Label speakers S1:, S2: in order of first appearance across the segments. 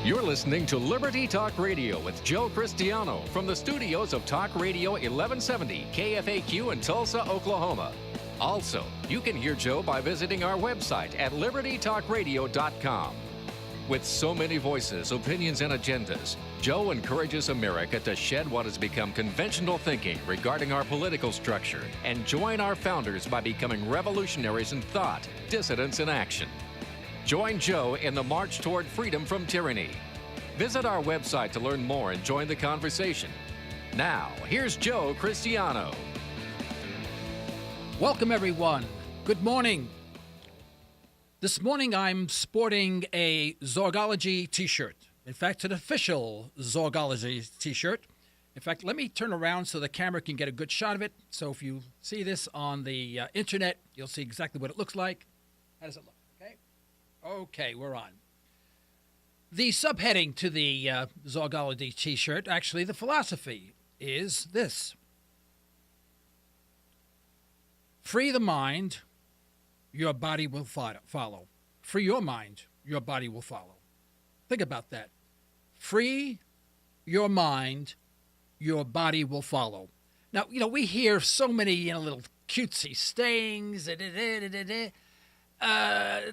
S1: You're listening to Liberty Talk Radio with Joe Cristiano from the studios of Talk Radio 1170 KFAQ in Tulsa, Oklahoma. Also, you can hear Joe by visiting our website at libertytalkradio.com. With so many voices, opinions, and agendas, Joe encourages America to shed what has become conventional thinking regarding our political structure and join our founders by becoming revolutionaries in thought, dissidents in action. Join Joe in the march toward freedom from tyranny. Visit our website to learn more and join the conversation. Now, here's Joe Cristiano.
S2: Welcome, everyone. Good morning. This morning, I'm sporting a Zorgology t-shirt. In fact, an official Zorgology t-shirt. In fact, let me turn around so the camera can get a good shot of it. So if you see this on the internet, you'll see exactly what it looks like. How does it look? Okay, we're on. The subheading to the Zorgology t-shirt, actually the philosophy, is this. Free the mind, your body will follow. Free your mind, your body will follow. Think about that. Free your mind, your body will follow. Now, we hear so many little cutesy sayings.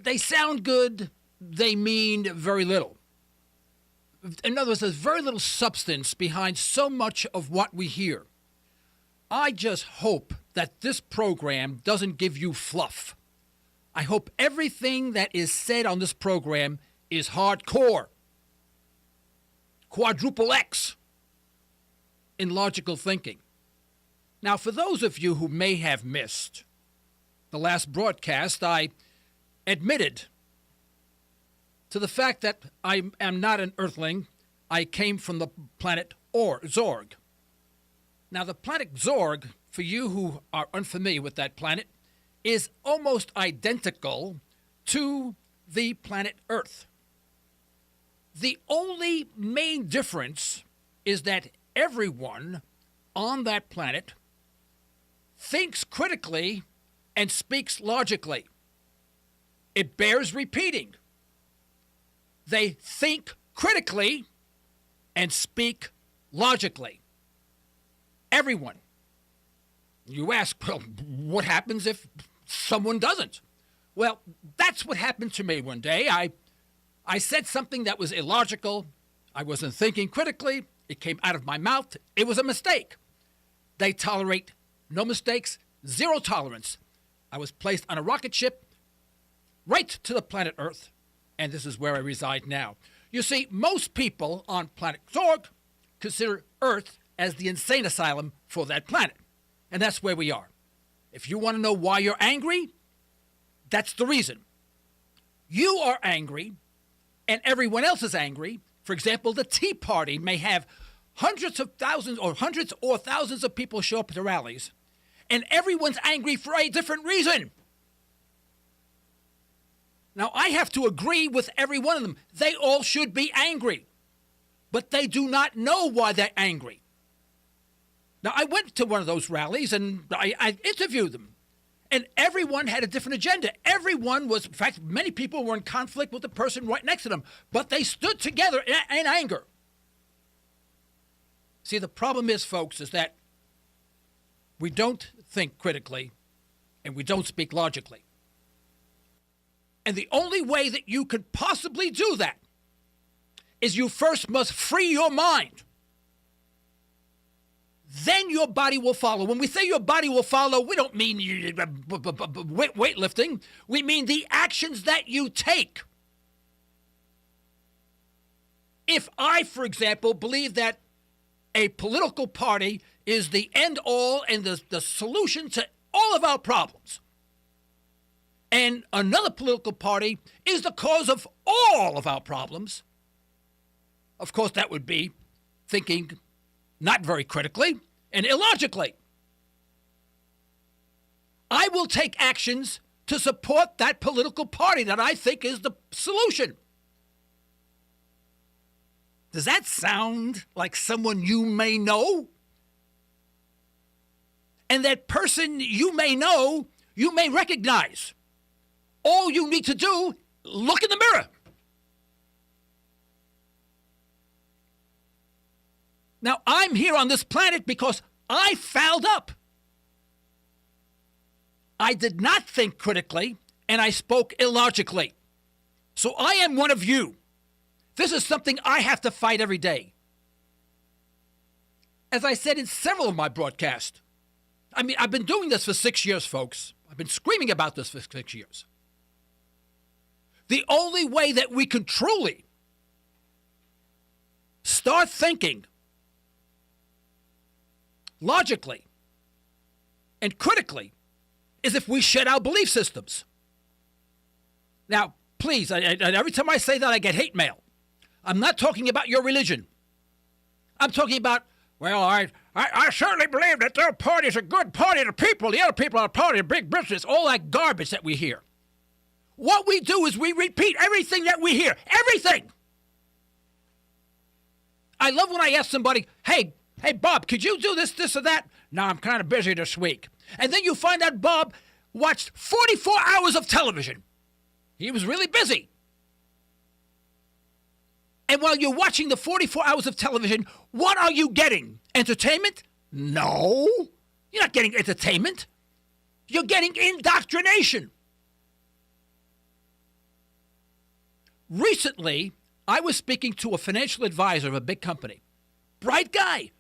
S2: They sound good. They mean very little. In other words, there's very little substance behind so much of what we hear. I just hope that this program doesn't give you fluff. I hope everything that is said on this program is hardcore, quadruple X in logical thinking. Now, for those of you who may have missed the last broadcast, I admitted to the fact that I am not an Earthling. I came from the planet Zorg. Now, the planet Zorg, for you who are unfamiliar with that planet, is almost identical to the planet Earth. The only main difference is that everyone on that planet thinks critically and speaks logically. It bears repeating. They think critically and speak logically. Everyone. You ask, well, what happens if someone doesn't? Well, that's what happened to me one day. I said something that was illogical. I wasn't thinking critically. It came out of my mouth. It was a mistake. They tolerate no mistakes, zero tolerance. I was placed on a rocket ship right to the planet Earth, and this is where I reside now. You see, most people on planet Zorg consider Earth as the insane asylum for that planet, and that's where we are. If you want to know why you're angry, that's the reason. You are angry, and everyone else is angry. For example, the Tea Party may have hundreds or thousands of people show up at the rallies, and everyone's angry for a different reason. Now, I have to agree with every one of them. They all should be angry, but they do not know why they're angry. Now, I went to one of those rallies, and I interviewed them, and everyone had a different agenda. Everyone was, in fact, many people were in conflict with the person right next to them, but they stood together in anger. See, the problem is, folks, is that we don't think critically, and we don't speak logically. And the only way that you could possibly do that is you first must free your mind. Then your body will follow. When we say your body will follow, we don't mean weightlifting. We mean the actions that you take. If I, for example, believe that a political party is the end all and the solution to all of our problems, and another political party is the cause of all of our problems, of course, that would be thinking not very critically and illogically. I will take actions to support that political party that I think is the solution. Does that sound like someone you may know? And that person you may know, you may recognize. All you need to do, look in the mirror. Now, I'm here on this planet because I fouled up. I did not think critically, and I spoke illogically. So I am one of you. This is something I have to fight every day. As I said in several of my broadcasts, I've been doing this for 6 years, folks. I've been screaming about this for 6 years. The only way that we can truly start thinking logically and critically is if we shed our belief systems. Now, please, every time I say that, I get hate mail. I'm not talking about your religion. I'm talking about, well, I certainly believe that their party's a good party to people. The other people are a party of big business. All that garbage that we hear. What we do is we repeat everything that we hear. Everything. I love when I ask somebody, hey, Bob, could you do this, or that? No, I'm kind of busy this week. And then you find out Bob watched 44 hours of television. He was really busy. And while you're watching the 44 hours of television, what are you getting? Entertainment? No. You're not getting entertainment. You're getting indoctrination. Recently, I was speaking to a financial advisor of a big company. Bright guy.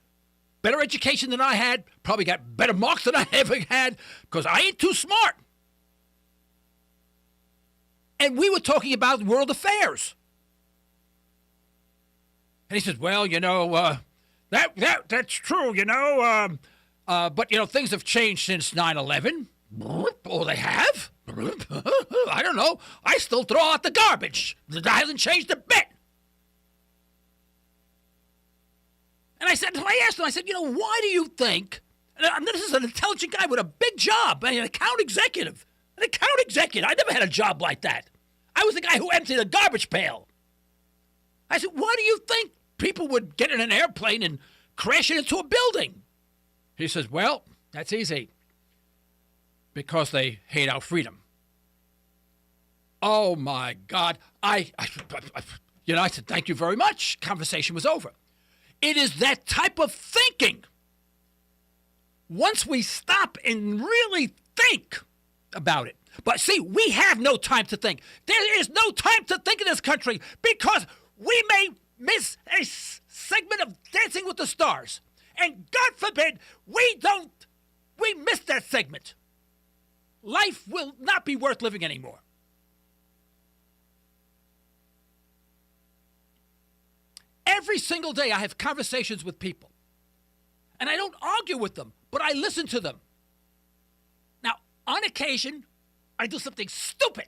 S2: Better education than I had. Probably got better marks than I ever had because I ain't too smart. And we were talking about world affairs. And he says, well, that's true, but, things have changed since 9/11. Oh, they have? I don't know. I still throw out the garbage. That hasn't changed a bit. And I asked him, why do you think, and this is an intelligent guy with a big job, an account executive. I never had a job like that. I was the guy who emptied a garbage pail. I said, why do you think people would get in an airplane and crash it into a building? He says, well, that's easy. Because they hate our freedom. Oh, my God. I said, thank you very much. Conversation was over. It is that type of thinking. Once we stop and really think about it. But see, we have no time to think. There is no time to think in this country because we may miss a segment of Dancing with the Stars. And God forbid we miss that segment. Life will not be worth living anymore. Every single day I have conversations with people. And I don't argue with them, but I listen to them. Now, on occasion, I do something stupid,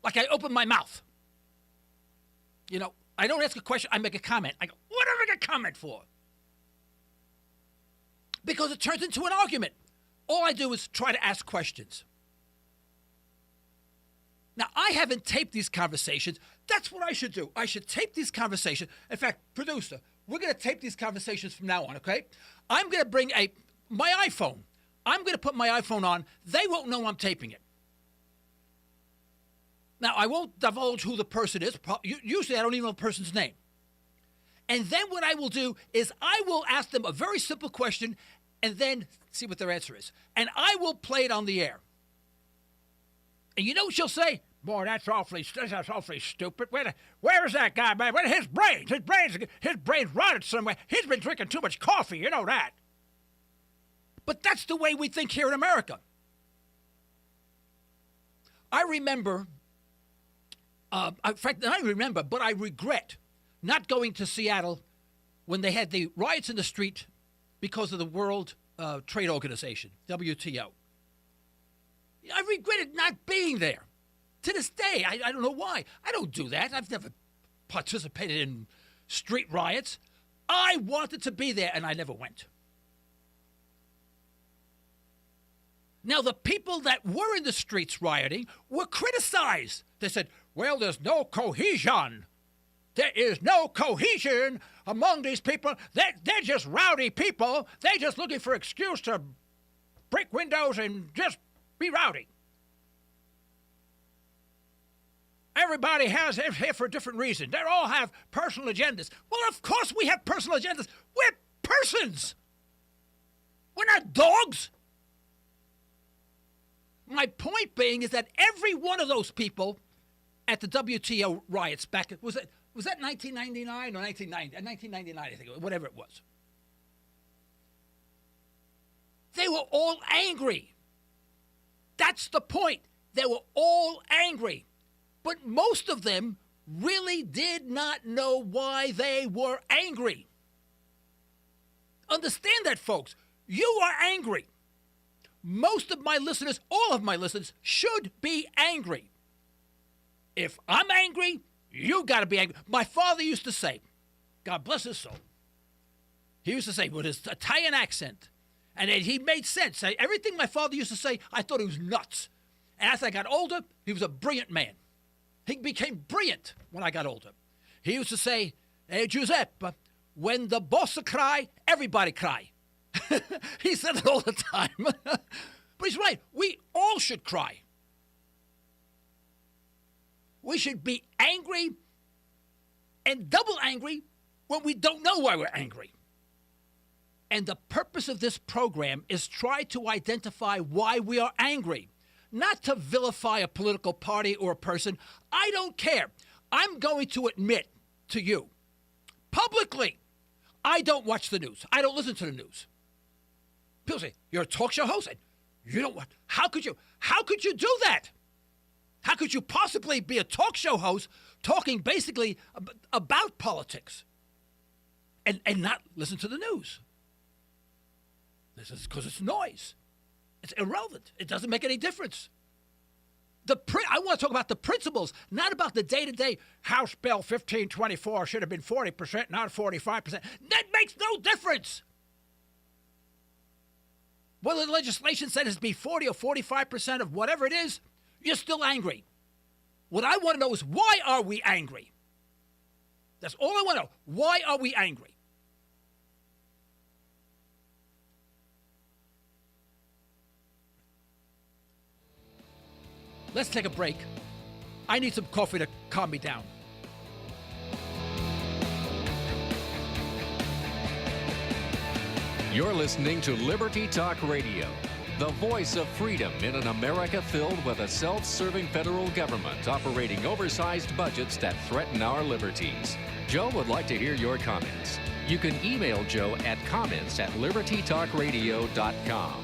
S2: like I open my mouth. I don't ask a question, I make a comment. I go, what do I make a comment for? Because it turns into an argument. All I do is try to ask questions. Now, I haven't taped these conversations. That's what I should do. I should tape these conversations. In fact, producer, we're going to tape these conversations from now on, okay? I'm going to bring my iPhone. I'm going to put my iPhone on. They won't know I'm taping it. Now, I won't divulge who the person is. Usually, I don't even know the person's name. And then what I will do is I will ask them a very simple question and then see what their answer is. And I will play it on the air. And you know what she'll say? Boy, that's awfully stupid. Where is that guy, man? Where his brains rotted somewhere. He's been drinking too much coffee, you know that. But that's the way we think here in America. I remember, in fact, I remember, but I regret not going to Seattle when they had the riots in the street because of the World Trade Organization, WTO. I regretted not being there. To this day, I don't know why. I don't do that. I've never participated in street riots. I wanted to be there, and I never went. Now, the people that were in the streets rioting were criticized. They said, well, there's no cohesion. There is no cohesion among these people. They're just rowdy people. They're just looking for an excuse to break windows and just be rowdy. Everybody here for a different reason. They all have personal agendas. Well, of course we have personal agendas. We're persons. We're not dogs. My point being is that every one of those people at the WTO riots back, was that 1999 or 1990? 1999, I think, whatever it was. They were all angry. That's the point. They were all angry. But most of them really did not know why they were angry. Understand that, folks. You are angry. Most of my listeners, all of my listeners, should be angry. If I'm angry, you got to be angry. My father used to say, God bless his soul, he used to say with his Italian accent, and he made sense. Everything my father used to say, I thought he was nuts. And as I got older, he was a brilliant man. He became brilliant when I got older. He used to say, hey, Giuseppe, when the boss cry, everybody cry. He said it all the time. But he's right. We all should cry. We should be angry and double angry when we don't know why we're angry. And the purpose of this program is try to identify why we are angry, not to vilify a political party or a person. I don't care. I'm going to admit to you publicly, I don't watch the news. I don't listen to the news. People say, you're a talk show host? You don't what? How could you do that? How could you possibly be a talk show host talking basically about politics and not listen to the news? This is because it's noise. It's irrelevant. It doesn't make any difference. I want to talk about the principles, not about the day-to-day. House Bill 1524 should have been 40%, not 45%. That makes no difference. Whether the legislation said it's be 40 or 45% of whatever it is, you're still angry. What I want to know is, why are we angry? That's all I want to know. Why are we angry? Let's take a break. I need some coffee to calm me down.
S1: You're listening to Liberty Talk Radio, the voice of freedom in an America filled with a self-serving federal government operating oversized budgets that threaten our liberties. Joe would like to hear your comments. You can email Joe at comments@libertytalkradio.com.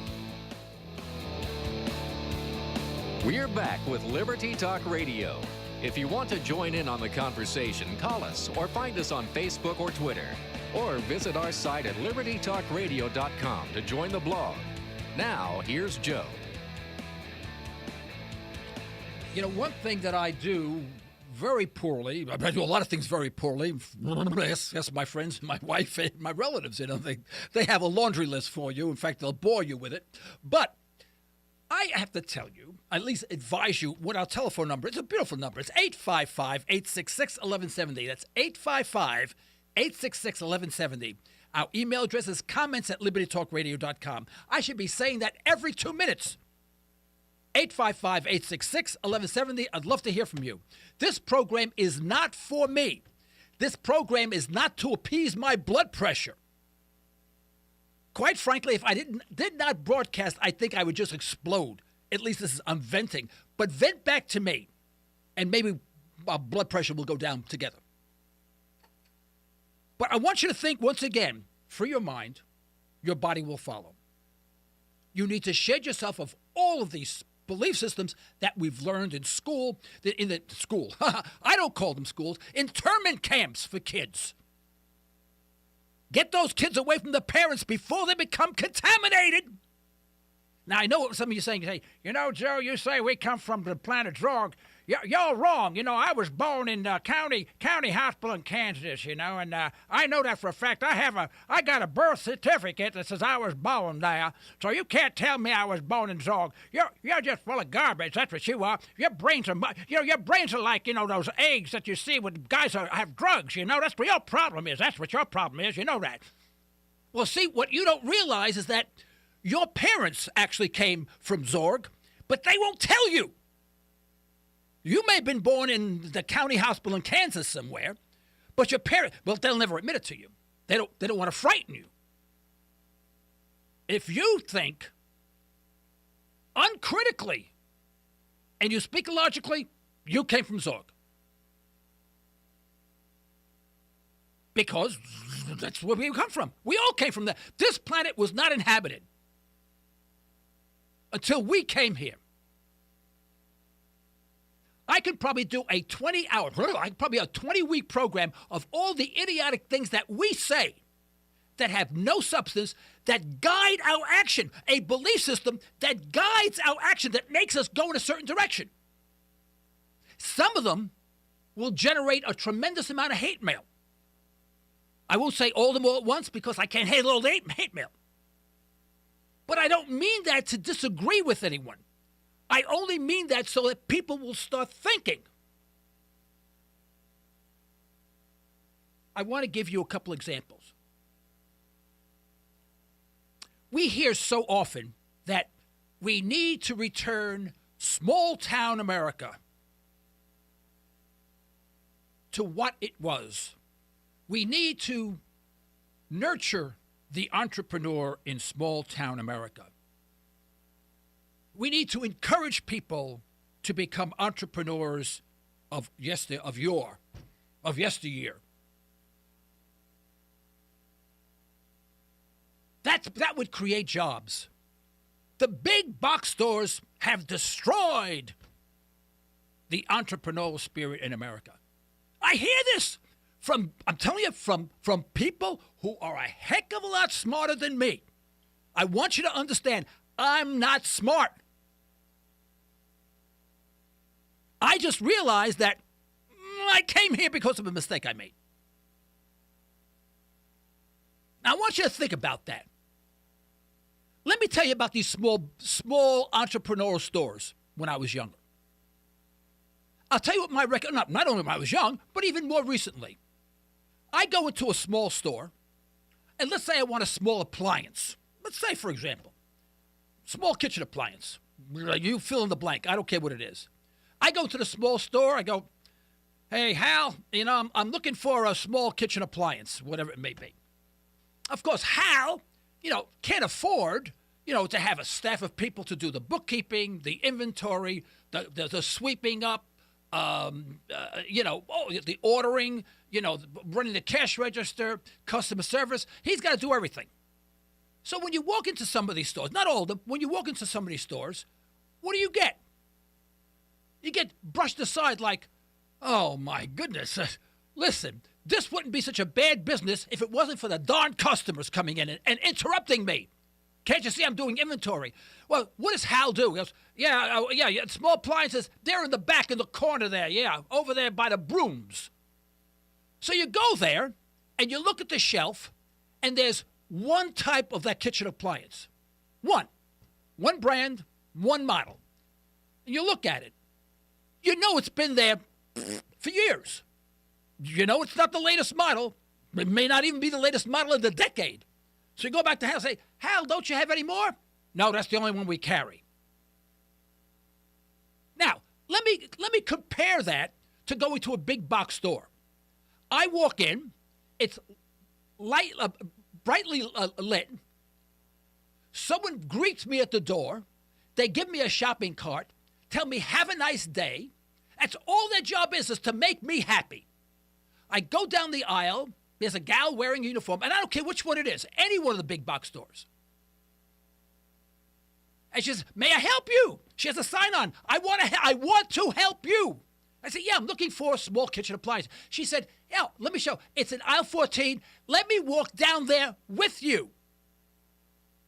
S1: We're back with Liberty Talk Radio. If you want to join in on the conversation, call us or find us on Facebook or Twitter. Or visit our site at libertytalkradio.com to join the blog. Now, here's Joe.
S2: You know, one thing that I do very poorly, I do a lot of things very poorly. Yes, my friends, my wife, and my relatives, you know, they have a laundry list for you. In fact, they'll bore you with it. But I have to tell you, at least advise you, what our telephone number is. It's a beautiful number. It's 855-866-1170. That's 855-866-1170. Our email address is comments@libertytalkradio.com. I should be saying that every 2 minutes. 855-866-1170. I'd love to hear from you. This program is not for me. This program is not to appease my blood pressure. Quite frankly, if I did not broadcast, I think I would just explode. At least I'm venting. But vent back to me, and maybe our blood pressure will go down together. But I want you to think once again, free your mind, your body will follow. You need to shed yourself of all of these belief systems that we've learned in school, I don't call them schools, internment camps for kids. Get those kids away from the parents before they become contaminated. Now, I know what some of you are saying. You say, you know, Joe, you say we come from the planet Zorg. You're wrong. You know, I was born in county hospital in Kansas, you know, and I know that for a fact. I got a birth certificate that says I was born there. So you can't tell me I was born in Zorg. You're just full of garbage. That's what you are. Your brains are like, you know, those eggs that you see when guys have drugs, you know. That's what your problem is. That's what your problem is. You know that. Well, see, what you don't realize is that your parents actually came from Zorg, but they won't tell you. You may have been born in the county hospital in Kansas somewhere, but your parents, well, they'll never admit it to you. They don't want to frighten you. if you think uncritically and you speak logically, you came from Zorg. Because that's where we come from. We all came from there. This planet was not inhabited until we came here. I could probably do a 20-week program of all the idiotic things that we say that have no substance, that guide our action, a belief system that guides our action, that makes us go in a certain direction. Some of them will generate a tremendous amount of hate mail. I won't say all of them all at once because I can't handle all the hate mail. But I don't mean that to disagree with anyone. I only mean that so that people will start thinking. I want to give you a couple examples. We hear so often that we need to return small-town America to what it was. We need to nurture the entrepreneur in small-town America. We need to encourage people to become entrepreneurs of yesteryear. That would create jobs. The big box stores have destroyed the entrepreneurial spirit in America. I hear this from people who are a heck of a lot smarter than me. I want you to understand, I'm not smart. I just realized that I came here because of a mistake I made. Now, I want you to think about that. Let me tell you about these small entrepreneurial stores when I was younger. I'll tell you what my record, not only when I was young, but even more recently. I go into a small store, and let's say I want a small appliance. Let's say, for example, small kitchen appliance. You fill in the blank. I don't care what it is. I go to the small store. I go, hey, Hal, I'm looking for a small kitchen appliance, whatever it may be. Of course, Hal, can't afford, to have a staff of people to do the bookkeeping, the inventory, the sweeping up, the ordering, running the cash register, customer service. He's got to do everything. So when you walk into some of these stores, not all of them, when you walk into some of these stores, what do you get? You get brushed aside like, oh, my goodness, listen, this wouldn't be such a bad business if it wasn't for the darn customers coming in and interrupting me. Can't you see I'm doing inventory? Well, what does Hal do? He goes, yeah, small appliances, they're in the back in the corner there, over there by the brooms. So you go there, and you look at the shelf, and there's one type of that kitchen appliance. One brand, one model. And you look at it. You know it's been there for years. You know it's not the latest model. It may not even be the latest model of the decade. So you go back to Hal and say, Hal, don't you have any more? No, that's the only one we carry. Now, let me compare that to going to a big box store. I walk in, it's brightly lit. Someone greets me at the door. They give me a shopping cart, tell me, have a nice day. That's all their job is to make me happy. I go down the aisle. There's a gal wearing a uniform, and I don't care which one it is, any one of the big box stores. And she says, may I help you? She has a sign on. I want to help you. I said, yeah, I'm looking for a small kitchen appliance. She said, yeah, let me show. It's in aisle 14. Let me walk down there with you.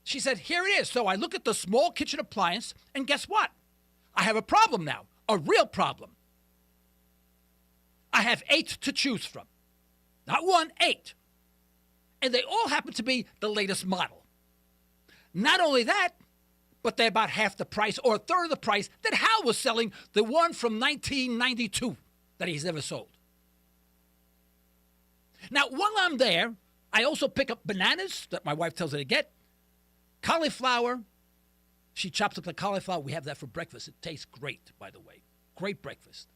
S2: She said, here it is. So I look at the small kitchen appliance, and guess what? I have a problem now, a real problem. I have 8 to choose from. Not 1, 8. And they all happen to be the latest model. Not only that, but they're about half the price or a third of the price that Hal was selling the one from 1992 that he's never sold. Now, while I'm there, I also pick up bananas that my wife tells me to get, cauliflower. She chops up the cauliflower. We have that for breakfast. It tastes great, by the way. Great breakfast.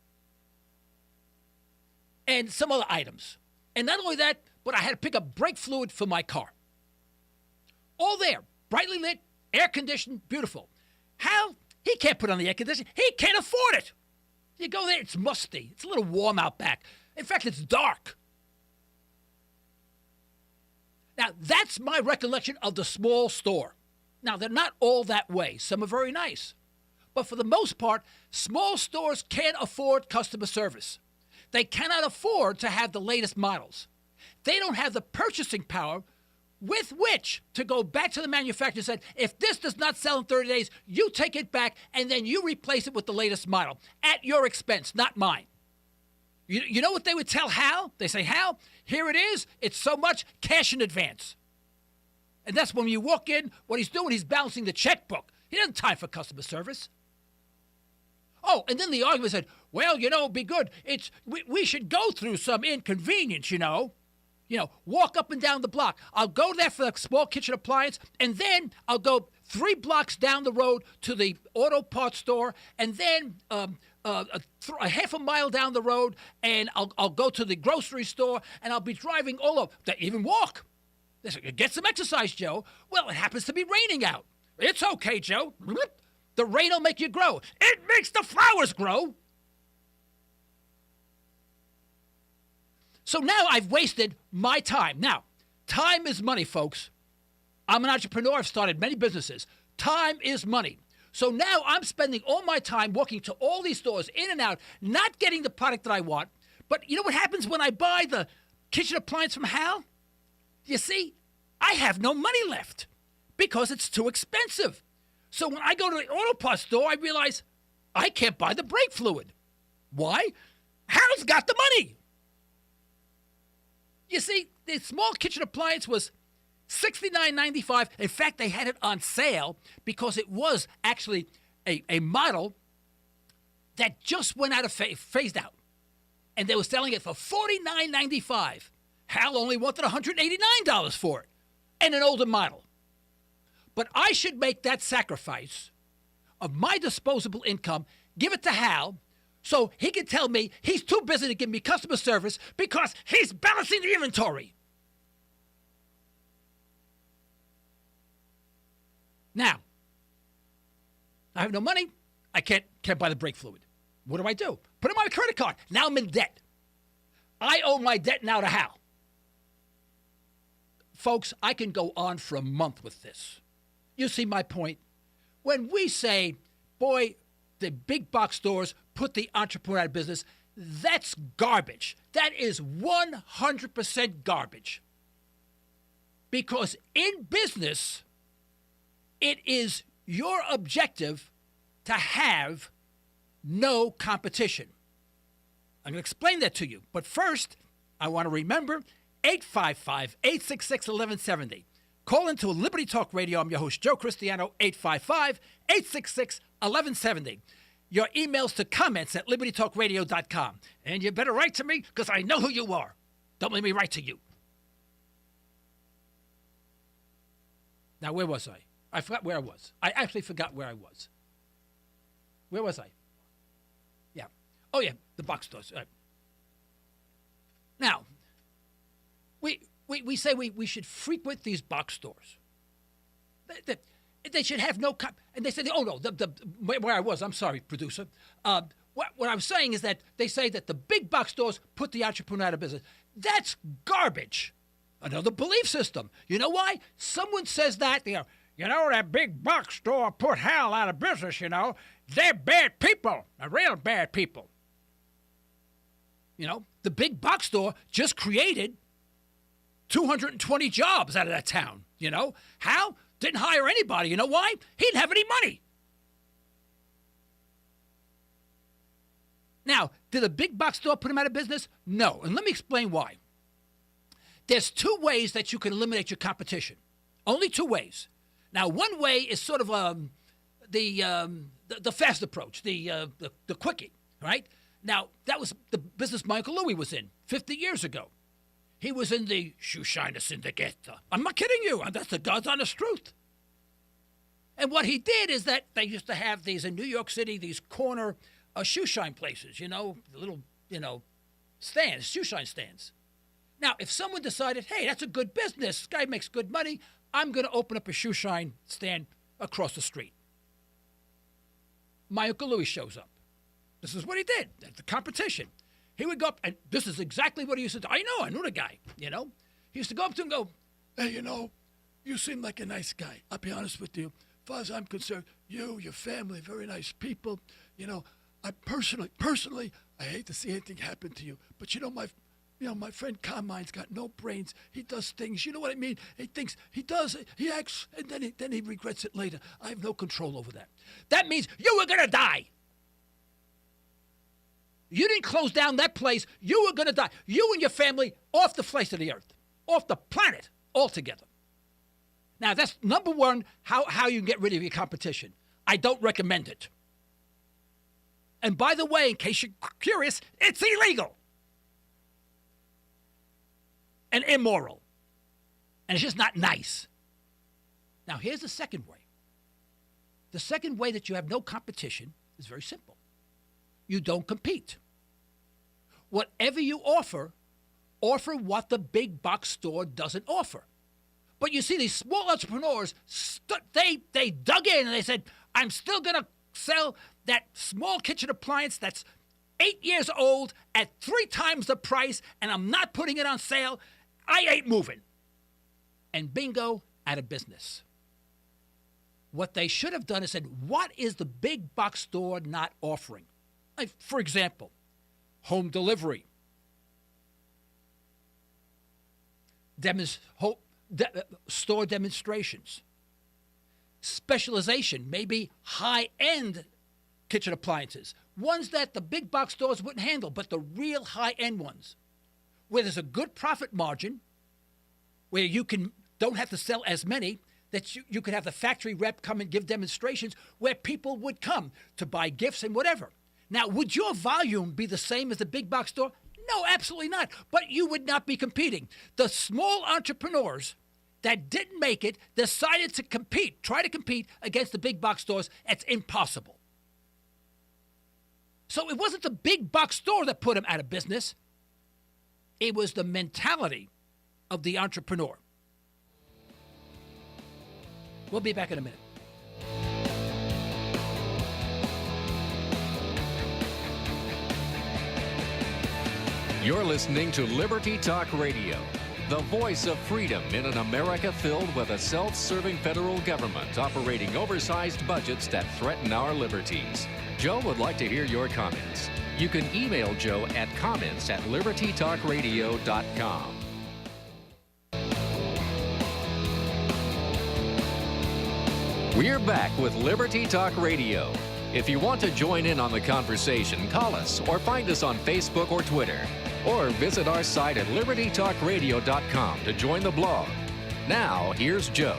S2: And some other items. And not only that, but I had to pick up brake fluid for my car. All there. brightly lit, air conditioned, beautiful. Hal, he can't put on the air conditioning. He can't afford it. You go there, it's musty. It's a little warm out back. In fact, it's dark. Now, that's my recollection of the small store. Now, they're not all that way. Some are very nice. But for the most part, small stores can't afford customer service. They cannot afford to have the latest models. They don't have the purchasing power with which to go back to the manufacturer and say, if this does not sell in 30 days, you take it back and then you replace it with the latest model at your expense, not mine. You know what they would tell Hal? They say, Hal, here it is. It's so much, cash in advance. And that's when you walk in, what he's doing, he's balancing the checkbook. He doesn't have time for customer service. Oh, and then the argument said, well, it'd be good. We should go through some inconvenience, walk up and down the block. I'll go there for the small kitchen appliance, and then I'll go 3 blocks down the road to the auto parts store, and then a half a mile down the road, and I'll go to the grocery store, and I'll be driving all over. They even walk. They say, get some exercise, Joe. Well, it happens to be raining out. It's okay, Joe. The rain will make you grow. It makes the flowers grow. So now I've wasted my time. Now, time is money, folks. I'm an entrepreneur. I've started many businesses. Time is money. So now I'm spending all my time walking to all these stores, in and out, not getting the product that I want. But you know what happens when I buy the kitchen appliance from Hal? You see, I have no money left because it's too expensive. So when I go to the auto parts store, I realize I can't buy the brake fluid. Why? Hal's got the money. You see, the small kitchen appliance was $69.95. In fact, they had it on sale because it was actually a model that just went out of phased out. And they were selling it for $49.95. Hal only wanted $189 for it, and an older model. But I should make that sacrifice of my disposable income, give it to Hal, so he can tell me he's too busy to give me customer service because he's balancing the inventory. Now, I have no money. I can't buy the brake fluid. What do? Put it on my credit card. Now I'm in debt. I owe my debt now to Hal. Folks, I can go on for a month with this. You see my point? When we say, boy, the big box stores put the entrepreneur out of business, that's garbage. That is 100% garbage. Because in business, it is your objective to have no competition. I'm going to explain that to you. But first, I want to remember 855-866-1170. Call into Liberty Talk Radio. I'm your host, Joe Cristiano, 855-866-1170. Your emails to comments at libertytalkradio.com. And you better write to me because I know who you are. Don't let me write to you. Now, where was I? I forgot where I was. I actually forgot where I was. Where was I? Yeah. Oh, yeah, the box stores. Now, we say we should frequent these box stores. They should have no... and they say, oh, no, where I was, I'm sorry, producer. What I'm saying is that they say that the big box stores put the entrepreneur out of business. That's garbage. Another belief system. You know why? Someone says that, that big box store put Hal out of business, They're bad people, real bad people. The big box store just created 220 jobs out of that town, Hal didn't hire anybody. You know why? He didn't have any money. Now, did a big box store put him out of business? No. And let me explain why. There's 2 ways that you can eliminate your competition. Only 2 ways. Now, one way is sort of the fast approach, the quickie, right? Now, that was the business my Uncle Louis was in 50 years ago. He was in the Shoeshiner Syndicate. I'm not kidding you. That's the God's honest truth. And what he did is that they used to have these in New York City, these corner shoeshine places, the little, stands, shoeshine stands. Now, if someone decided, hey, that's a good business, this guy makes good money, I'm going to open up a shoe shine stand across the street. My Uncle Louis shows up. This is what he did at the competition. He would go up, and this is exactly what he used to do. I knew the guy, you know. He used to go up to him and go, hey, you know, you seem like a nice guy. I'll be honest with you. As far as I'm concerned, you, your family, very nice people. You know, I personally, I hate to see anything happen to you. But you know, my friend Carmine's got no brains. He does things, you know what I mean? He thinks, he does, he acts, and then he regrets it later. I have no control over that. That means you were going to die. You didn't close down that place. You were going to die. You and your family off the face of the earth, off the planet altogether. Now, that's number one, how you get rid of your competition. I don't recommend it. And by the way, in case you're curious, it's illegal and immoral. And it's just not nice. Now, here's the second way. The second way that you have no competition is very simple. You don't compete. Whatever you offer what the big box store doesn't offer. But you see, these small entrepreneurs, they dug in and they said, I'm still going to sell that small kitchen appliance that's 8 years old at 3 times the price, and I'm not putting it on sale. I ain't moving. And bingo, out of business. What they should have done is said, what is the big box store not offering? Like, for example, home delivery, store demonstrations, specialization, maybe high-end kitchen appliances, ones that the big box stores wouldn't handle, but the real high-end ones, where there's a good profit margin, where you don't have to sell as many, that you could have the factory rep come and give demonstrations where people would come to buy gifts and whatever. Now, would your volume be the same as the big box store? No, absolutely not. But you would not be competing. The small entrepreneurs that didn't make it decided to try to compete against the big box stores. It's impossible. So it wasn't the big box store that put them out of business. It was the mentality of the entrepreneur. We'll be back in a minute.
S1: You're listening to Liberty Talk Radio, the voice of freedom in an America filled with a self-serving federal government operating oversized budgets that threaten our liberties. Joe would like to hear your comments. You can email Joe at comments@libertytalkradio.com. We're back with Liberty Talk Radio. If you want to join in on the conversation, call us or find us on Facebook or Twitter. Or visit our site at libertytalkradio.com to join the blog. Now, here's Joe.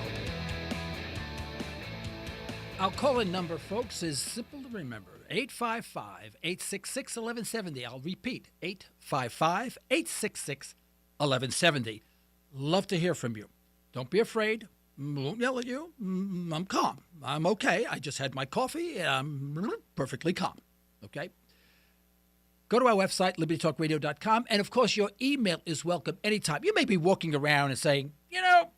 S2: Our call-in number, folks, is simple to remember. 855-866-1170. I'll repeat, 855-866-1170. Love to hear from you. Don't be afraid. Won't yell at you. I'm calm. I'm okay. I just had my coffee, and I'm perfectly calm. Okay? Go to our website, libertytalkradio.com, and, of course, your email is welcome anytime. You may be walking around and saying, you know,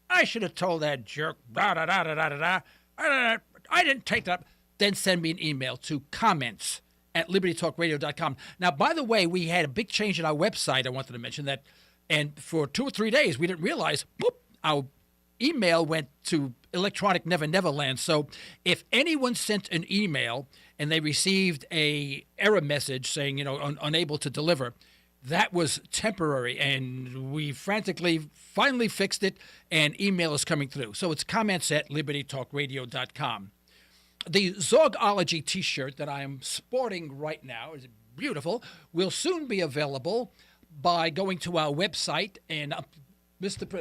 S2: I should have told that jerk, da-da-da-da-da-da-da. I didn't take that up. Then send me an email to comments@libertytalkradio.com. Now, by the way, we had a big change in our website. I wanted to mention that. And for 2 or 3 days, we didn't realize, our email went to electronic Never Land. So if anyone sent an email and they received a error message saying, unable to deliver, that was temporary, and we finally fixed it, and email is coming through. So it's comments@libertytalkradio.com. The Zorgology T-shirt that I am sporting right now is beautiful. Will soon be available by going to our website, and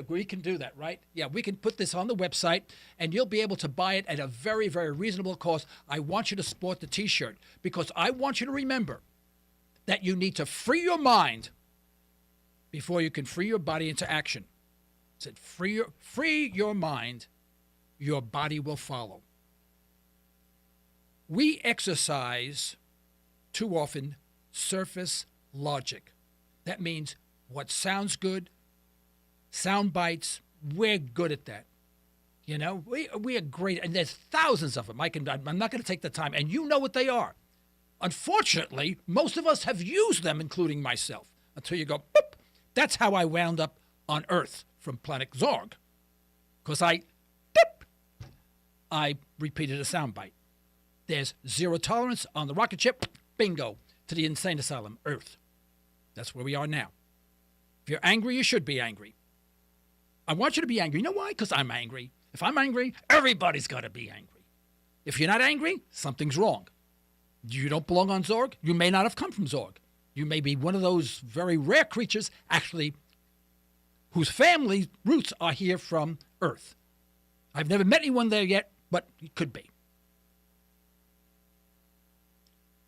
S2: we can do that, right? Yeah, we can put this on the website, and you'll be able to buy it at a very, very reasonable cost. I want you to sport the T-shirt because I want you to remember that you need to free your mind before you can free your body into action. I said, free your mind, your body will follow. We exercise too often surface logic. That means what sounds good, sound bites, we're good at that. You know, we are great, and there's thousands of them. I'm not going to take the time, and you know what they are. Unfortunately, most of us have used them, including myself, until you go, boop. That's how I wound up on Earth from Planet Zorg, because I repeated a soundbite. There's zero tolerance on the rocket ship, bingo, to the insane asylum, Earth. That's where we are now. If you're angry, you should be angry. I want you to be angry. You know why? Because I'm angry. If I'm angry, everybody's got to be angry. If you're not angry, something's wrong. You don't belong on Zorg. You may not have come from Zorg. You may be one of those very rare creatures, actually, whose family roots are here from Earth. I've never met anyone there yet, but it could be.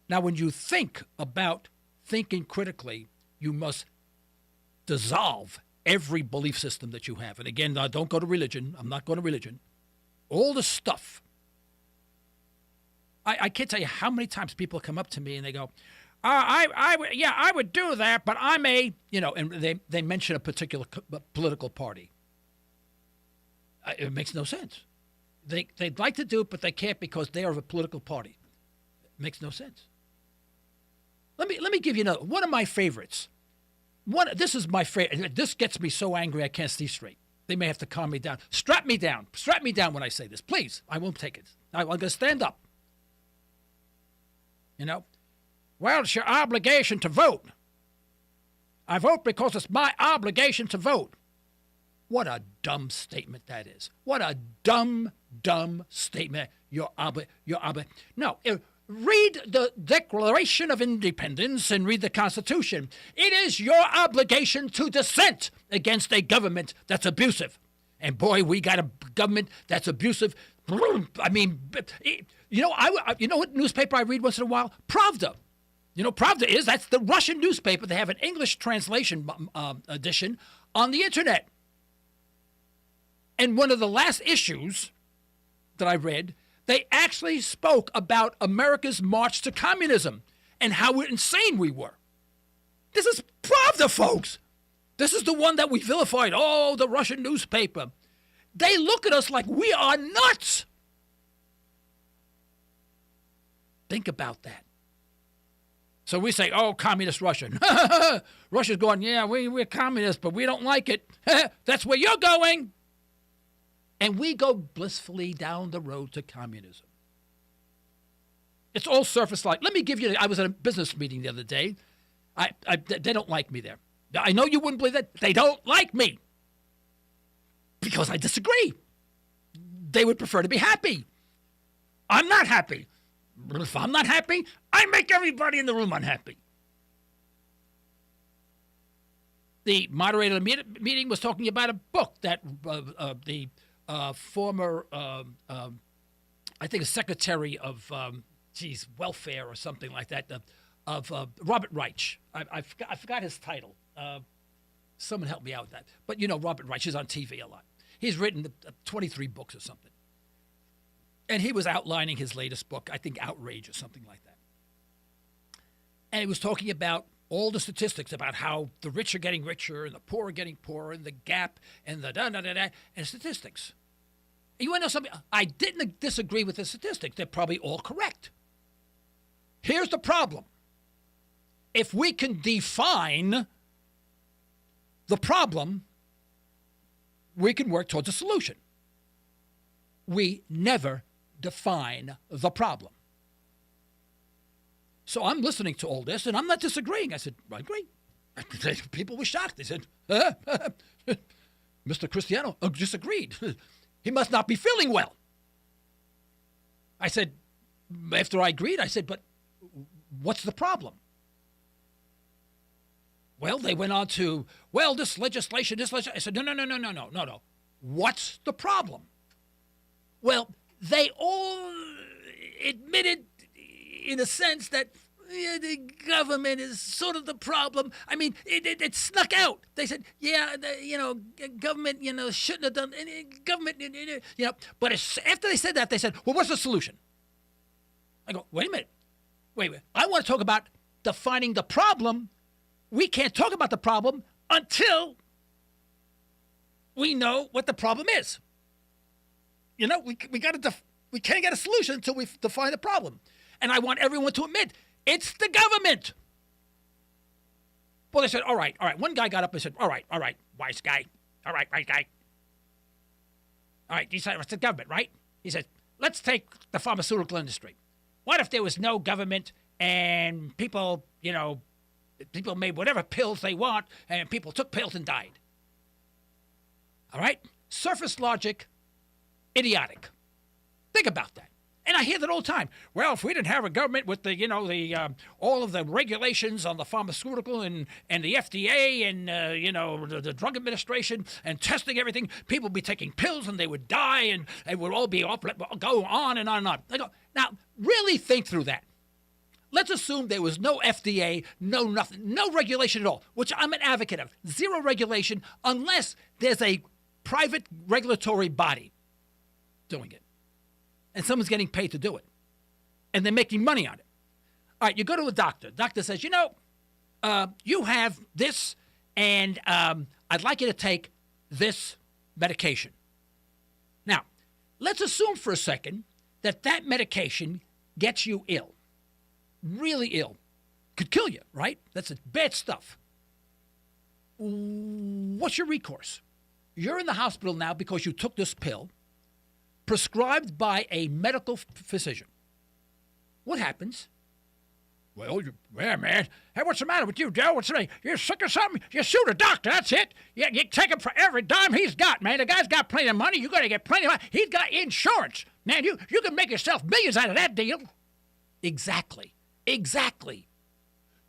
S2: Now, when you think about thinking critically, you must dissolve every belief system that you have. And again, don't go to religion. I'm not going to religion. All the stuff. I can't tell you how many times people come up to me and they go, I would do that, but I'm a, and they mention a particular political party. It makes no sense. They'd like to do it, but they can't because they are of a political party. It makes no sense. Let me give you another one of my favorites. This is my favorite. This gets me so angry I can't see straight. They may have to calm me down. Strap me down when I say this, please. I won't take it. I'm going to stand up. Well, it's your obligation to vote. I vote because it's my obligation to vote. What a dumb statement that is. What a dumb statement. No, read the Declaration of Independence and read the Constitution. It is your obligation to dissent against a government that's abusive. And boy, we got a government that's abusive. I mean, you know what newspaper I read once in a while? Pravda. Pravda that's the Russian newspaper. They have an English translation edition on the internet. And one of the last issues that I read, they actually spoke about America's march to communism and how insane we were. This is Pravda, folks. This is the one that we vilified. Oh, the Russian newspaper. They look at us like we are nuts. Think about that. So we say, oh, communist Russian. Russia's going, yeah, we're communists, but we don't like it. That's where you're going. And we go blissfully down the road to communism. It's all surface like. Let me give you, I was at a business meeting the other day. They don't like me there. I know you wouldn't believe that. They don't like me. Because I disagree. They would prefer to be happy. I'm not happy. If I'm not happy, I make everybody in the room unhappy. The moderator of the meeting was talking about a book that the former, I think, a secretary of, welfare or something like that, of Robert Reich. I forgot his title. Someone help me out with that. But Robert Reich is on TV a lot. He's written 23 books or something. And he was outlining his latest book, I think Outrage or something like that. And he was talking about all the statistics about how the rich are getting richer and the poor are getting poorer and the gap and the da-da-da-da and statistics. And you want to know something? I didn't disagree with the statistics. They're probably all correct. Here's the problem. If we can define the problem, we can work towards a solution. We never define the problem. So I'm listening to all this, and I'm not disagreeing. I said, I agree. People were shocked. They said, Mr. Cristiano disagreed. He must not be feeling well. I said, after I agreed, I said, but what's the problem? Well, they went on to, this legislation. I said, no. What's the problem? Well, they all admitted, in a sense, that the government is sort of the problem. I mean, it snuck out. They said, government, shouldn't have done any government, But after they said that, they said, well, what's the solution? I go, wait a minute. Wait. I want to talk about defining the problem. We can't talk about the problem until we know what the problem is. we can't get a solution until we define the problem. And I want everyone to admit it's the government. Well, they said, all right. One guy got up and said, all right, wise guy. All right, right guy. All right, he said, it's the government, right? He said, let's take the pharmaceutical industry. What if there was no government and people made whatever pills they want and people took pills and died? All right? Surface logic, idiotic. Think about that. And I hear that all the time. Well, if we didn't have a government with all of the regulations on the pharmaceutical and the FDA and the Drug Administration and testing everything, people would be taking pills and they would die and it would all be go on and on and on. I go, now, really think through that. Let's assume there was no FDA, no nothing, no regulation at all, which I'm an advocate of. Zero regulation unless there's a private regulatory body doing it. And someone's getting paid to do it. And they're making money on it. All right, you go to a doctor. Doctor says, you have this, and I'd like you to take this medication. Now, let's assume for a second that medication gets you ill. Really ill. Could kill you, right? That's bad stuff. What's your recourse? You're in the hospital now because you took this pill prescribed by a medical physician. What happens? Well, man. Hey, what's the matter with you, Joe? What's the matter? You're sick or something? You sue the doctor, that's it. You take him for every dime he's got, man. The guy's got plenty of money. You got to get plenty of money. He's got insurance. Man, you can make yourself millions out of that deal. Exactly.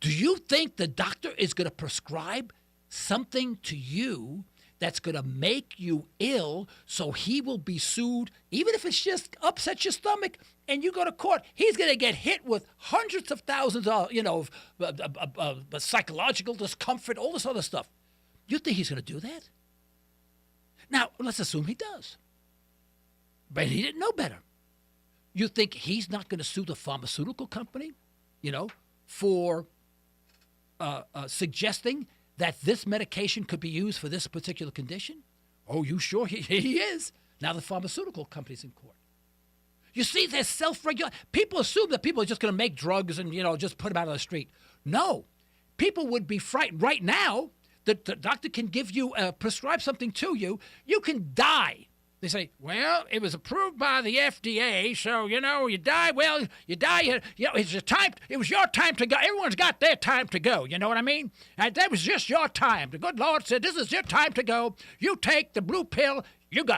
S2: Do you think the doctor is going to prescribe something to you that's going to make you ill so he will be sued, even if it's just upsets your stomach and you go to court? He's going to get hit with hundreds of thousands of, psychological discomfort, all this other stuff. You think he's going to do that? Now, let's assume he does. But he didn't know better. You think he's not going to sue the pharmaceutical company, for suggesting that this medication could be used for this particular condition? Oh, you sure? He is. Now the pharmaceutical company's in court. You see, they're self-regulating. People assume that people are just going to make drugs and, just put them out on the street. No. People would be frightened. Right now, the doctor can give you, prescribe something to you. You can die. They say, well, it was approved by the FDA, so, you die. Well, you die. It's your time. It was your time to go. Everyone's got their time to go. You know what I mean? And that was just your time. The good Lord said, this is your time to go. You take the blue pill. You go.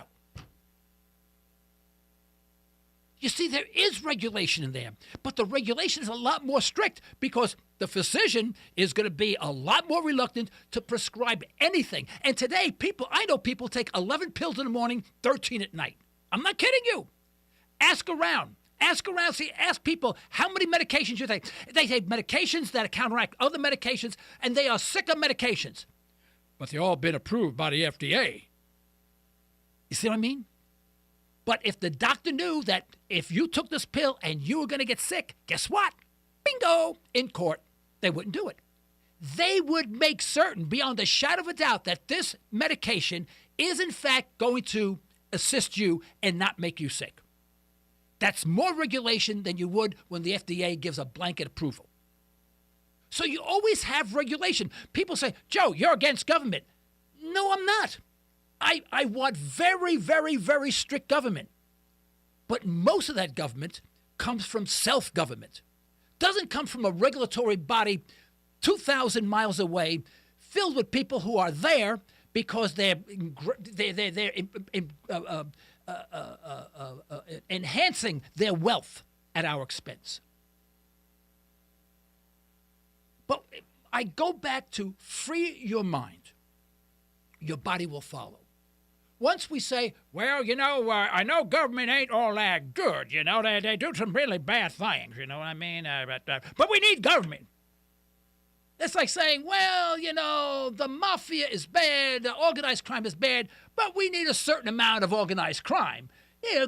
S2: You see, there is regulation in there, but the regulation is a lot more strict because the physician is going to be a lot more reluctant to prescribe anything. And today, I know people take 11 pills in the morning, 13 at night. I'm not kidding you. Ask around. Ask people how many medications you take. They take medications that counteract other medications, and they are sick of medications. But they've all been approved by the FDA. You see what I mean? But if the doctor knew that if you took this pill and you were going to get sick, guess what? Bingo! In court, they wouldn't do it. They would make certain, beyond a shadow of a doubt, that this medication is in fact going to assist you and not make you sick. That's more regulation than you would when the FDA gives a blanket approval. So you always have regulation. People say, Joe, you're against government. No, I'm not. I want very, very, very strict government. But most of that government comes from self-government. Doesn't come from a regulatory body 2,000 miles away filled with people who are there because they're enhancing their wealth at our expense. But I go back to free your mind. Your body will follow. Once we say, well, I know government ain't all that good, they do some really bad things, you know what I mean? But we need government. It's like saying, well, the mafia is bad, the organized crime is bad, but we need a certain amount of organized crime.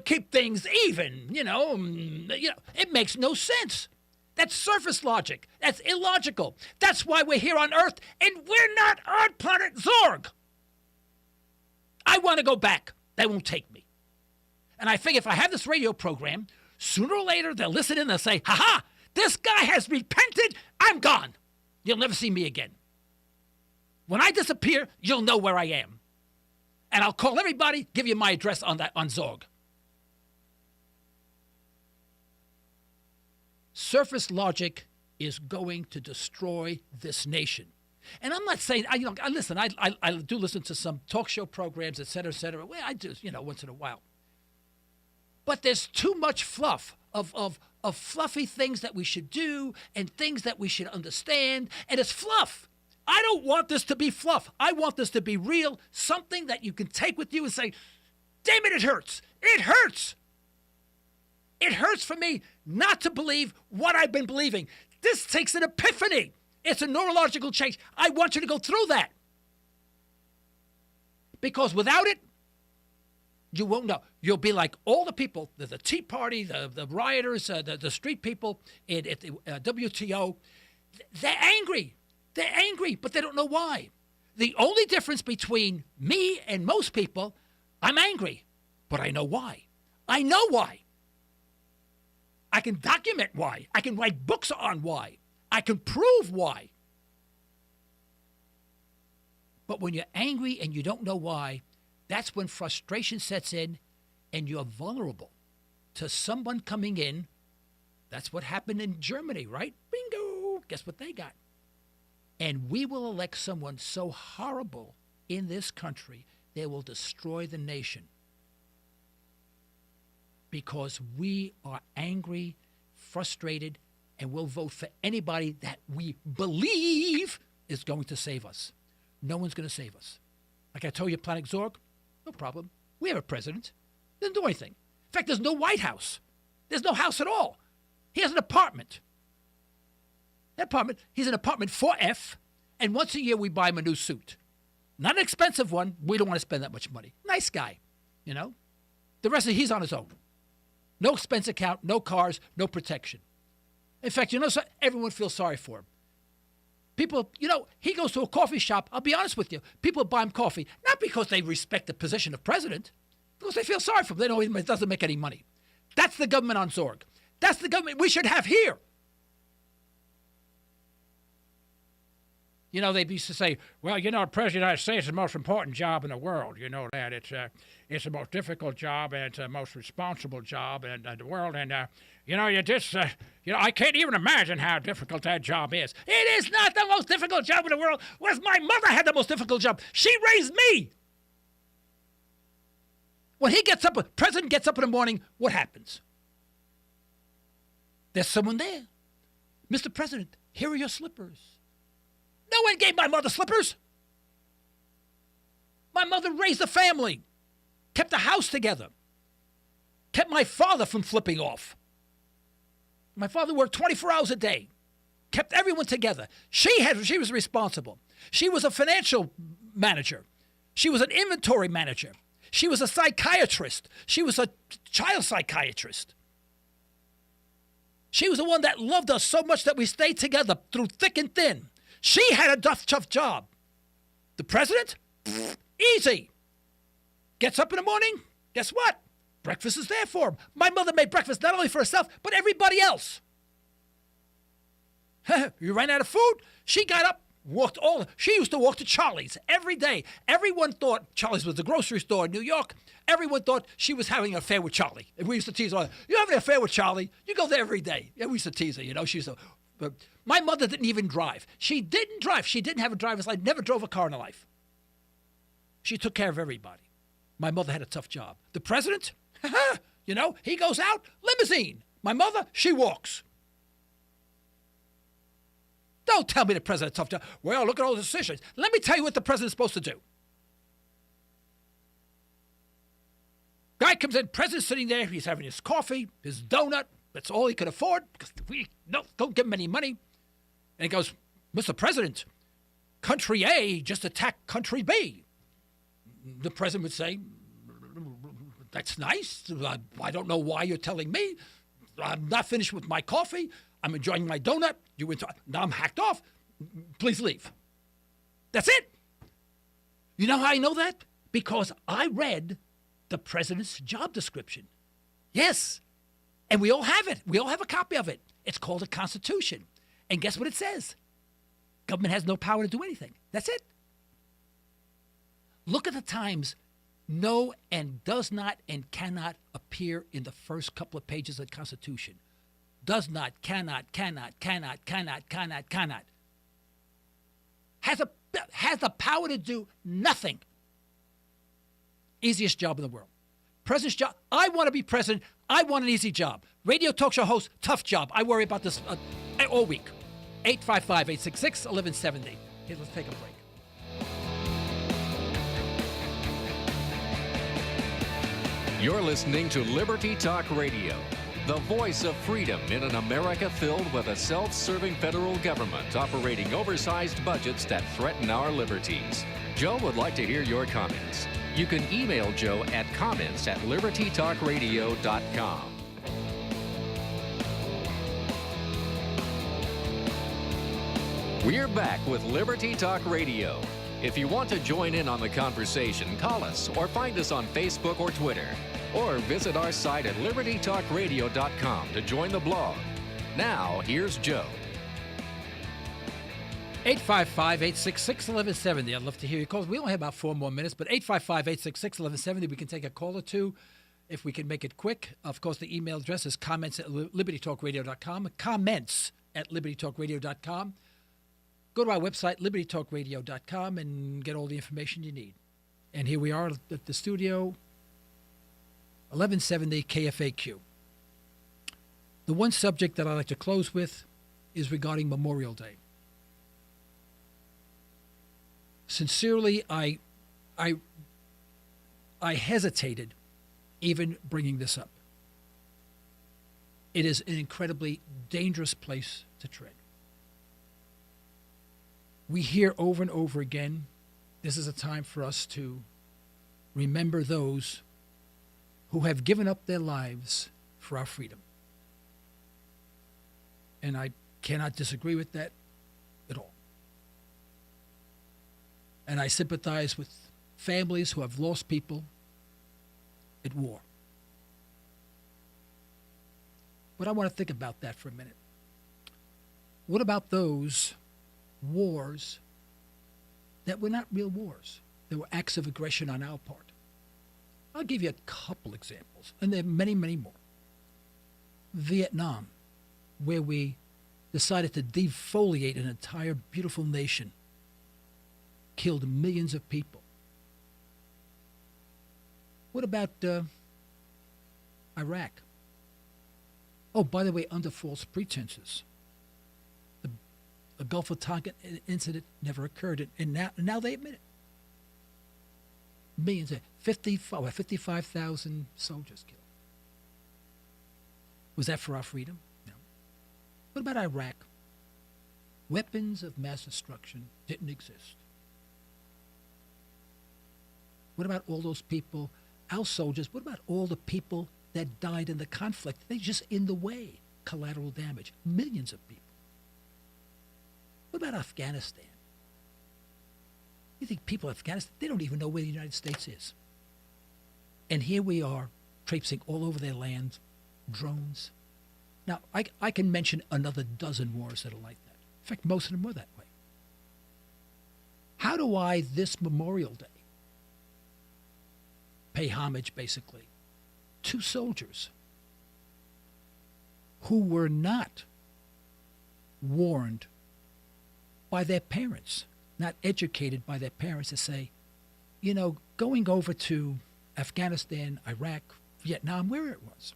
S2: Keep things even, It makes no sense. That's surface logic. That's illogical. That's why we're here on Earth, and we're not on planet Zorg. I want to go back. They won't take me. And I figure if I have this radio program, sooner or later they'll listen in and they'll say, ha, this guy has repented. I'm gone. You'll never see me again. When I disappear, you'll know where I am. And I'll call everybody, give you my address on Zorg. Surface logic is going to destroy this nation. And I'm not saying, I do listen to some talk show programs, et cetera. Well, I do, once in a while. But there's too much fluff of fluffy things that we should do and things that we should understand. And it's fluff. I don't want this to be fluff. I want this to be real, something that you can take with you and say, damn it hurts. It hurts. It hurts for me not to believe what I've been believing. This takes an epiphany. It's a neurological change. I want you to go through that. Because without it, you won't know. You'll be like all the people, the Tea Party, the rioters, the street people at the WTO. They're angry. They're angry, but they don't know why. The only difference between me and most people, I'm angry, but I know why. I know why. I can document why. I can write books on why. I can prove why. But when you're angry and you don't know why, that's when frustration sets in and you're vulnerable to someone coming in. That's what happened in Germany, right? Bingo! Guess what they got? And we will elect someone so horrible in this country, they will destroy the nation. Because we are angry, frustrated, and we'll vote for anybody that we believe is going to save us. No one's going to save us. Like I told you, Planet Zorg, no problem. We have a president. Doesn't do anything. In fact, there's no White House. There's no house at all. He has an apartment. That apartment, he's an apartment 4F, and once a year we buy him a new suit. Not an expensive one. We don't want to spend that much money. Nice guy, The rest of it, he's on his own. No expense account, no cars, no protection. In fact, everyone feels sorry for him. People, he goes to a coffee shop. I'll be honest with you. People buy him coffee, not because they respect the position of president, because they feel sorry for him. They know it doesn't make any money. That's the government on Zorg. That's the government we should have here. They used to say, well, the President of the United States is the most important job in the world. You know that. It's the most difficult job, and it's the most responsible job in the world. And, I can't even imagine how difficult that job is. It is not the most difficult job in the world. Whereas my mother had the most difficult job. She raised me. When President gets up in the morning, what happens? There's someone there. Mr. President, here are your slippers. No one gave my mother slippers. My mother raised a family, kept the house together, kept my father from flipping off. My father worked 24 hours a day, kept everyone together. She was responsible. She was a financial manager. She was an inventory manager. She was a psychiatrist. She was a child psychiatrist. She was the one that loved us so much that we stayed together through thick and thin. She had a tough job. The president? Easy. Gets up in the morning. Guess what? Breakfast is there for him. My mother made breakfast not only for herself, but everybody else. You ran out of food? She got up, she used to walk to Charlie's every day. Everyone thought Charlie's was the grocery store in New York. Everyone thought she was having an affair with Charlie. And we used to tease her, you having an affair with Charlie? You go there every day. Yeah, we used to tease her, she used to. But my mother didn't even drive. She didn't drive. She didn't have a driver's license. Never drove a car in her life. She took care of everybody. My mother had a tough job. The president, he goes out, limousine. My mother, she walks. Don't tell me the president had a tough job. Well, look at all the decisions. Let me tell you what the president's supposed to do. Guy comes in, president's sitting there. He's having his coffee, his donut. That's all he could afford because we don't give him any money. And he goes, Mr. President, country A just attacked country B. The president would say, that's nice. I don't know why you're telling me. I'm not finished with my coffee. I'm enjoying my donut. Now I'm hacked off. Please leave. That's it. You know how I know that? Because I read the president's job description. Yes. And we all have it. We all have a copy of it. It's called a Constitution. And guess what it says? Government has no power to do anything. That's it. Look at the times no and does not and cannot appear in the first couple of pages of the Constitution. Does not, cannot. Has the power to do nothing. Easiest job in the world. President's job. I want to be president. I want an easy job. Radio talk show host, tough job. I worry about this all week. 855-866-1170. Here, let's take a break.
S1: You're listening to Liberty Talk Radio, the voice of freedom in an America filled with a self-serving federal government operating oversized budgets that threaten our liberties. Joe would like to hear your comments. You can email Joe at comments@libertytalkradio.com. We're back with Liberty Talk Radio. If you want to join in on the conversation, call us or find us on Facebook or Twitter. Or visit our site at libertytalkradio.com to join the blog. Now, here's Joe.
S2: 855-866-1170. I'd love to hear your calls. We only have about 4 more minutes, but 855-866-1170. We can take a call or two if we can make it quick. Of course, the email address is comments@libertytalkradio.com. Comments@libertytalkradio.com. Go to our website, libertytalkradio.com, and get all the information you need. And here we are at the studio, 1170 KFAQ. The one subject that I'd like to close with is regarding Memorial Day. Sincerely, I hesitated even bringing this up. It is an incredibly dangerous place to tread. We hear over and over again, this is a time for us to remember those who have given up their lives for our freedom. And I cannot disagree with that at all. And I sympathize with families who have lost people at war. But I want to think about that for a minute. What about those wars that were not real wars? They were acts of aggression on our part. I'll give you a couple examples, and there are many, many more. Vietnam, where we decided to defoliate an entire beautiful nation, killed millions of people. What about Iraq? Oh, by the way, under false pretenses. The Gulf of Tonkin incident never occurred, and now they admit it. Millions, 55,000 soldiers killed. Was that for our freedom? No. What about Iraq? Weapons of mass destruction didn't exist. What about all those people, our soldiers? What about all the people that died in the conflict? They're just in the way. Collateral damage. Millions of people. What about Afghanistan? You think people in Afghanistan, they don't even know where the United States is. And here we are, traipsing all over their land, drones. Now, I can mention another dozen wars that are like that. In fact, most of them were that way. How do I, this Memorial Day, pay homage, basically, to soldiers who were not warned by their parents, not educated by their parents to say, you know, going over to Afghanistan, Iraq, Vietnam, where it was,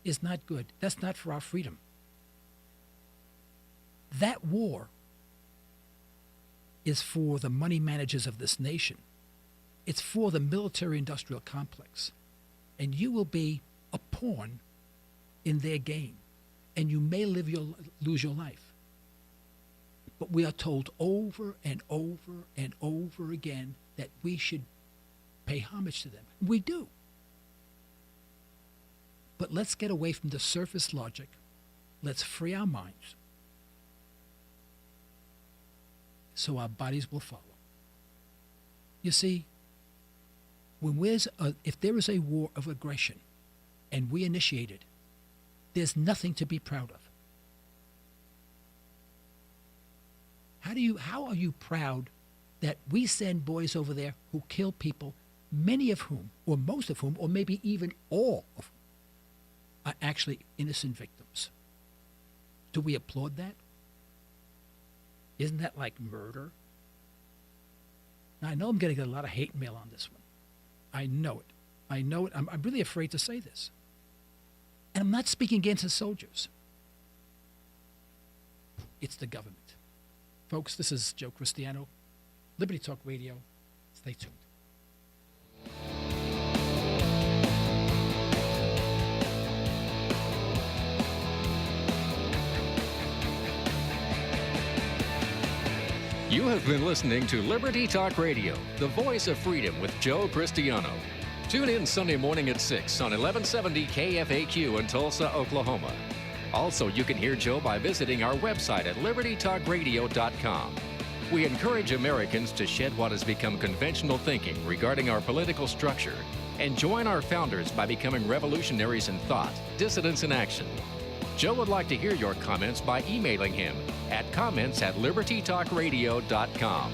S2: is not good. That's not for our freedom. That war is for the money managers of this nation. It's for the military-industrial complex. And you will be a pawn in their game. And you may lose your life. But we are told over and over and over again that we should pay homage to them. We do. But let's get away from the surface logic. Let's free our minds so our bodies will follow. You see, if there is a war of aggression and we initiate it, there's nothing to be proud of. How are you proud that we send boys over there who kill people, many of whom, or most of whom, or maybe even all of whom, are actually innocent victims? Do we applaud that? Isn't that like murder? Now, I know I'm going to get a lot of hate mail on this one. I know it. I know it. I'm really afraid to say this. And I'm not speaking against the soldiers. It's the government. Folks, this is Joe Cristiano, Liberty Talk Radio. Stay tuned.
S1: You have been listening to Liberty Talk Radio, the voice of freedom with Joe Cristiano. Tune in Sunday morning at 6 on 1170 KFAQ in Tulsa, Oklahoma. Also, you can hear Joe by visiting our website at libertytalkradio.com. We encourage Americans to shed what has become conventional thinking regarding our political structure and join our founders by becoming revolutionaries in thought, dissidents in action. Joe would like to hear your comments by emailing him at comments@libertytalkradio.com.